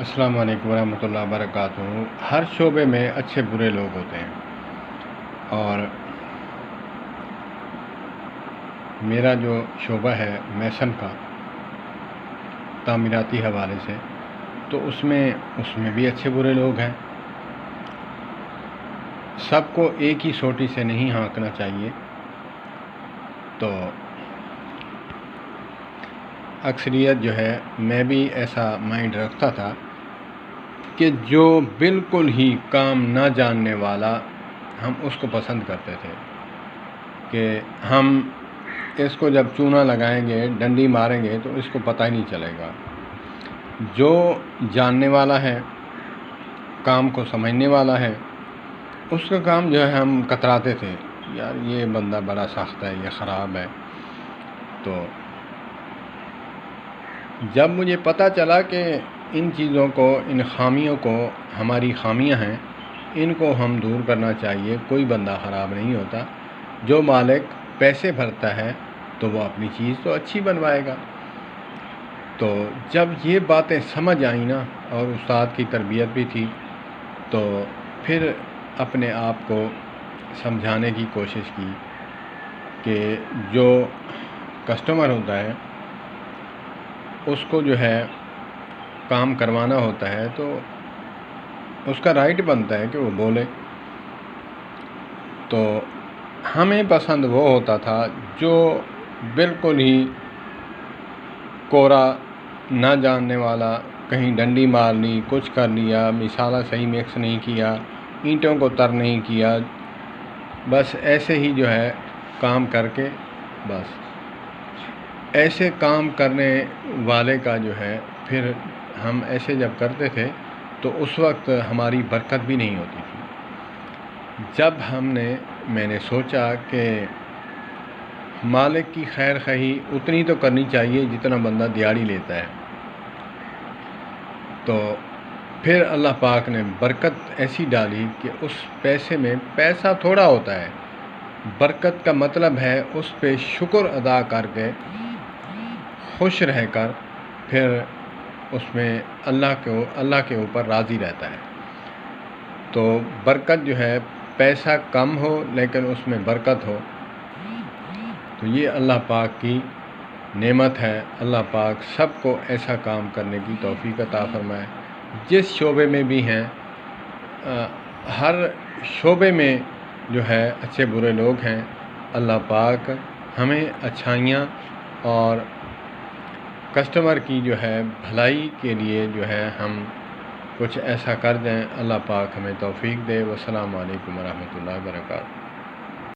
السلام علیکم ورحمۃ اللہ وبرکاتہ۔ ہر شعبے میں اچھے برے لوگ ہوتے ہیں، اور میرا جو شعبہ ہے میسن کا، تعمیراتی حوالے سے، تو اس میں بھی اچھے برے لوگ ہیں۔ سب کو ایک ہی سوٹی سے نہیں ہانکنا چاہیے۔ تو اکثریت جو ہے، میں بھی ایسا مائنڈ رکھتا تھا کہ جو بالکل ہی کام نہ جاننے والا، ہم اس کو پسند کرتے تھے کہ ہم اس کو جب چونا لگائیں گے، ڈنڈی ماریں گے، تو اس کو پتہ ہی نہیں چلے گا۔ جو جاننے والا ہے، کام کو سمجھنے والا ہے، اس کا کام جو ہے ہم کتراتے تھے، یار یہ بندہ بڑا سخت ہے، یہ خراب ہے۔ تو جب مجھے پتہ چلا کہ ان چیزوں کو، ان خامیوں کو، ہماری خامیاں ہیں، ان کو ہم دور کرنا چاہیے۔ کوئی بندہ خراب نہیں ہوتا۔ جو مالک پیسے بھرتا ہے تو وہ اپنی چیز تو اچھی بنوائے گا۔ تو جب یہ باتیں سمجھ آئیں نا، اور استاد کی تربیت بھی تھی، تو پھر اپنے آپ کو سمجھانے کی کوشش کی کہ جو کسٹمر ہوتا ہے، اس کو جو ہے کام کروانا ہوتا ہے، تو اس کا رائٹ بنتا ہے کہ وہ بولے۔ تو ہمیں پسند وہ ہوتا تھا جو بالکل ہی کورا، نہ جاننے والا، کہیں ڈنڈی مار لی، کچھ کر لیا، مسالہ صحیح مکس نہیں کیا، اینٹوں کو تر نہیں کیا، بس ایسے ہی جو ہے کام کر کے، بس ایسے کام کرنے والے کا جو ہے، پھر ہم ایسے جب کرتے تھے تو اس وقت ہماری برکت بھی نہیں ہوتی تھی۔ جب میں نے سوچا کہ مالک کی خیر خواہی اتنی تو کرنی چاہیے جتنا بندہ دیہڑی لیتا ہے، تو پھر اللہ پاک نے برکت ایسی ڈالی کہ اس پیسے میں، پیسہ تھوڑا ہوتا ہے، برکت کا مطلب ہے اس پہ شکر ادا کر کے، خوش رہ کر، پھر اس میں اللہ کے اوپر راضی رہتا ہے۔ تو برکت جو ہے، پیسہ کم ہو لیکن اس میں برکت ہو، تو یہ اللہ پاک کی نعمت ہے۔ اللہ پاک سب کو ایسا کام کرنے کی توفیق عطا فرمائے۔ جس شعبے میں بھی ہیں، ہر شعبے میں جو ہے اچھے برے لوگ ہیں۔ اللہ پاک ہمیں اچھائیاں اور کسٹمر کی جو ہے بھلائی کے لیے جو ہے ہم کچھ ایسا کر دیں، اللہ پاک ہمیں توفیق دے۔ والسلام علیکم ورحمۃ اللہ وبرکاتہ۔